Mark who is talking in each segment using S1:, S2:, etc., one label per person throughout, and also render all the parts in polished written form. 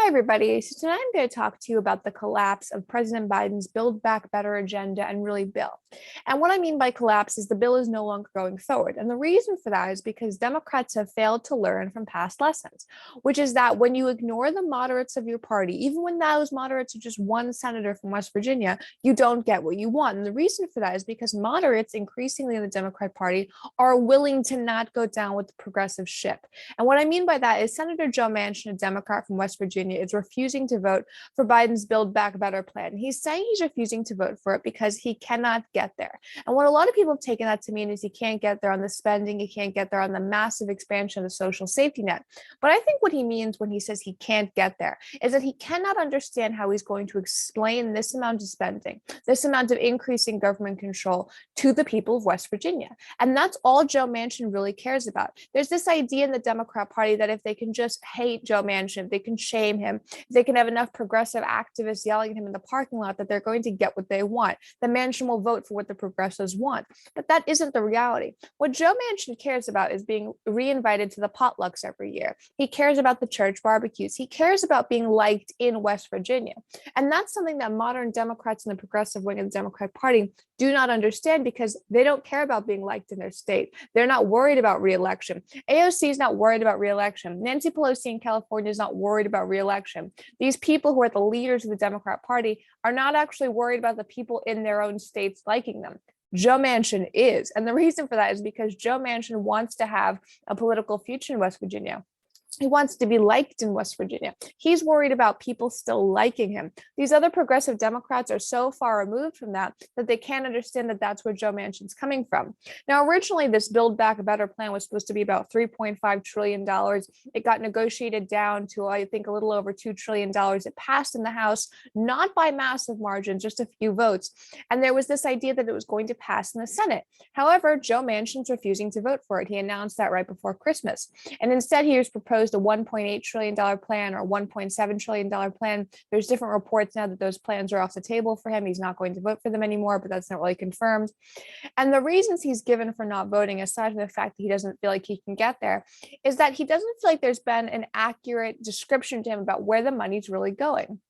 S1: everybody. So tonight I'm going to talk to you about the collapse of President Biden's Build Back Better agenda and really bill. And what I mean by collapse is the bill is no longer going forward. And the reason for that is because Democrats have failed to learn from past lessons, which is that when you ignore the moderates of your party, even when those moderates are just one senator from West Virginia, you don't get what you want. And the reason for that is because moderates increasingly in the Democrat Party are willing to not go down with the progressive ship. And what I mean by that is Senator Joe Manchin, a Democrat from West Virginia, is refusing to vote for Biden's Build Back Better plan. He's saying he's refusing to vote for it because he cannot get there. And what a lot of people have taken that to mean is he can't get there on the spending, he can't get there on the massive expansion of the social safety net. But I think what he means when he says he can't get there is that he cannot understand how he's going to explain this amount of spending, this amount of increasing government control to the people of West Virginia. And that's all Joe Manchin really cares about. There's this idea in the Democrat Party that if they can just hate Joe Manchin, they can shame him, they can have enough progressive activists yelling at him in the parking lot, that they're going to get what they want. The Manchin will vote for what the progressives want. But that isn't the reality. What Joe Manchin cares about is being reinvited to the potlucks every year. He cares about the church barbecues. He cares about being liked in West Virginia. And that's something that modern Democrats in the progressive wing of the Democrat Party do not understand, because they don't care about being liked in their state. They're not worried about re-election. AOC is not worried about re-election. Nancy Pelosi in California is not worried about re-election. These people who are the leaders of the Democrat Party are not actually worried about the people in their own states liking them. Joe Manchin is. And the reason for that is because Joe Manchin wants to have a political future in West Virginia. He wants to be liked in West Virginia. He's worried about people still liking him. These other progressive Democrats are so far removed from that that they can't understand that that's where Joe Manchin's coming from. Now, originally, this Build Back a Better plan was supposed to be about $3.5 trillion. It got negotiated down to, I think, a little over $2 trillion. It passed in the House, not by massive margins, just a few votes. And there was this idea that it was going to pass in the Senate. However, Joe Manchin's refusing to vote for it. He announced that right before Christmas. And instead, he was proposed a $1.8 trillion plan or $1.7 trillion plan. There's different reports now that those plans are off the table for him. He's not going to vote for them anymore, but that's not really confirmed. And the reasons he's given for not voting, aside from the fact that he doesn't feel like he can get there, is that he doesn't feel like there's been an accurate description to him about where the money's really going.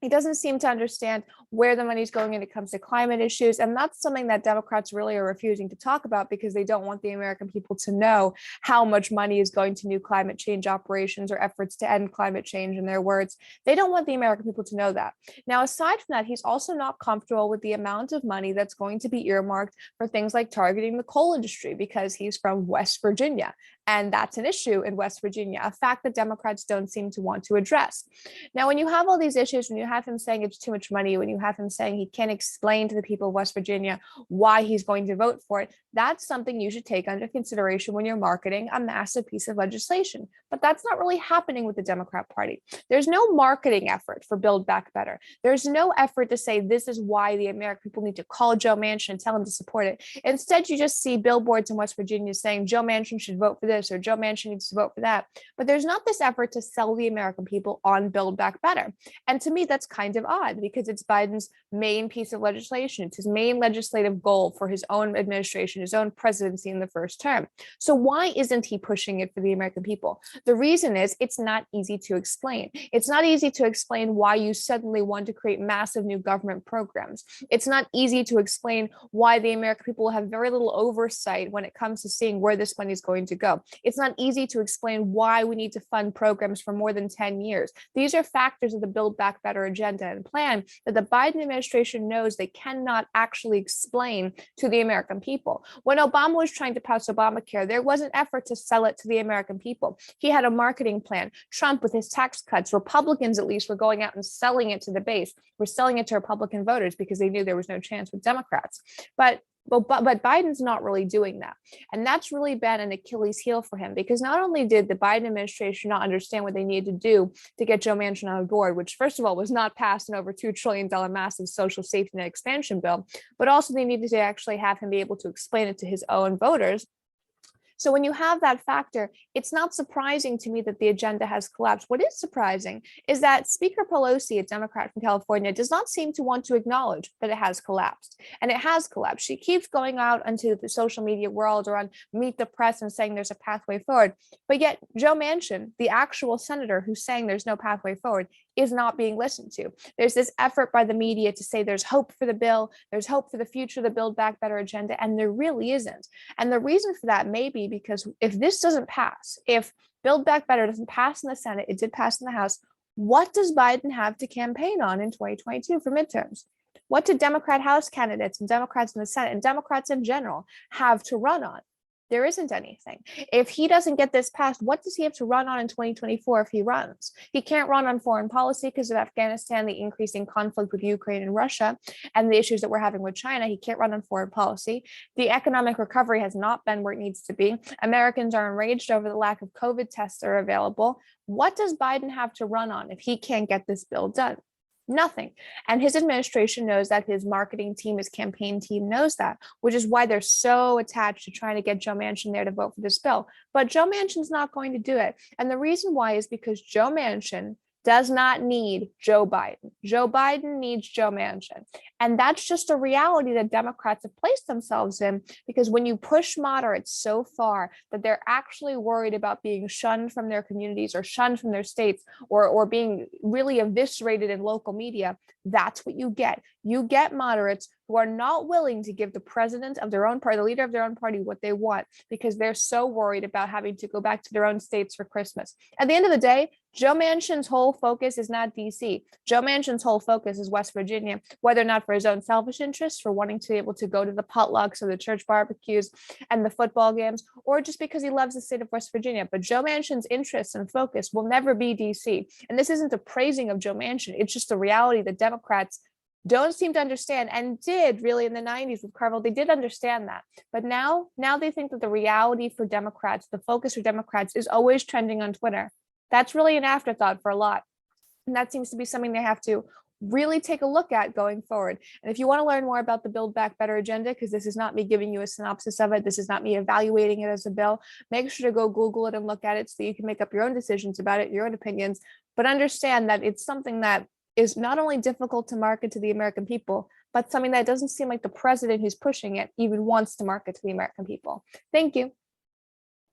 S1: He doesn't seem to understand where the money's going when it comes to climate issues. And that's something that Democrats really are refusing to talk about, because they don't want the American people to know how much money is going to new climate change operations or efforts to end climate change, in their words. They don't want the American people to know that. Now, aside from that, he's also not comfortable with the amount of money that's going to be earmarked for things like targeting the coal industry, because he's from West Virginia. And that's an issue in West Virginia, a fact that Democrats don't seem to want to address. Now, when you have all these issues, when you have him saying it's too much money, when you have him saying he can't explain to the people of West Virginia why he's going to vote for it, that's something you should take under consideration when you're marketing a massive piece of legislation. But that's not really happening with the Democrat Party. There's no marketing effort for Build Back Better. There's no effort to say this is why the American people need to call Joe Manchin and tell him to support it. Instead, you just see billboards in West Virginia saying Joe Manchin should vote for this or Joe Manchin needs to vote for that. But there's not this effort to sell the American people on Build Back Better. And to me, that's kind of odd, because it's Biden's main piece of legislation. It's his main legislative goal for his own administration, his own presidency in the first term. So why isn't he pushing it for the American people? The reason is it's not easy to explain. It's not easy to explain why you suddenly want to create massive new government programs. It's not easy to explain why the American people will have very little oversight when it comes to seeing where this money is going to go. It's not easy to explain why we need to fund programs for more than 10 years. These are factors of the Build Back Better agenda and plan that the Biden administration knows they cannot actually explain to the American people. When Obama was trying to pass Obamacare, there was an effort to sell it to the American people. He had a marketing plan. Trump, with his tax cuts, Republicans at least were going out and selling it to the base. We're selling it to Republican voters because they knew there was no chance with Democrats. But Biden's not really doing that. And that's really been an Achilles heel for him, because not only did the Biden administration not understand what they needed to do to get Joe Manchin on board, which first of all was not passed an over $2 trillion massive social safety net expansion bill, but also they needed to actually have him be able to explain it to his own voters So when you have that factor, it's not surprising to me that the agenda has collapsed. What is surprising is that Speaker Pelosi, a Democrat from California, does not seem to want to acknowledge that it has collapsed. And it has collapsed. She keeps going out into the social media world or on Meet the Press and saying there's a pathway forward. But yet Joe Manchin, the actual senator who's saying there's no pathway forward, is not being listened to. There's this effort by the media to say there's hope for the bill, there's hope for the future, the Build Back Better agenda, and there really isn't. And the reason for that may be because if this doesn't pass, if Build Back Better doesn't pass in the Senate, it did pass in the House, what does Biden have to campaign on in 2022 for midterms? What do Democrat House candidates and Democrats in the Senate and Democrats in general have to run on? There isn't anything. If he doesn't get this passed, what does he have to run on in 2024 if he runs? He can't run on foreign policy because of Afghanistan, the increasing conflict with Ukraine and Russia, and the issues that we're having with China. He can't run on foreign policy. The economic recovery has not been where it needs to be. Americans are enraged over the lack of COVID tests that are available. What does Biden have to run on if he can't get this bill done? Nothing. And his administration knows that, his marketing team, his campaign team knows that, which is why they're so attached to trying to get Joe Manchin there to vote for this bill. But Joe Manchin's not going to do it. And the reason why is because Joe Manchin does not need Joe Biden. Joe Biden needs Joe Manchin. And that's just a reality that Democrats have placed themselves in, because when you push moderates so far that they're actually worried about being shunned from their communities or shunned from their states or being really eviscerated in local media, that's what you get. You get moderates who are not willing to give the president of their own party, the leader of their own party, what they want, because they're so worried about having to go back to their own states for Christmas. At the end of the day, Joe Manchin's whole focus is not DC. Joe Manchin's whole focus is West Virginia, whether or not for his own selfish interests, for wanting to be able to go to the potlucks or the church barbecues and the football games, or just because he loves the state of West Virginia. But Joe Manchin's interests and focus will never be DC. And this isn't a praising of Joe Manchin. It's just the reality that Democrats don't seem to understand, and did really in the 90s with Carville. They did understand that. But now they think that the reality for Democrats, the focus for Democrats, is always trending on Twitter. That's really an afterthought for a lot. And that seems to be something they have to really take a look at going forward. And if you want to learn more about the Build Back Better agenda, because this is not me giving you a synopsis of it, this is not me evaluating it as a bill, make sure to go Google it and look at it so you can make up your own decisions about it, your own opinions, but understand that it's something that is not only difficult to market to the American people, but something that doesn't seem like the president who's pushing it even wants to market to the American people. Thank you.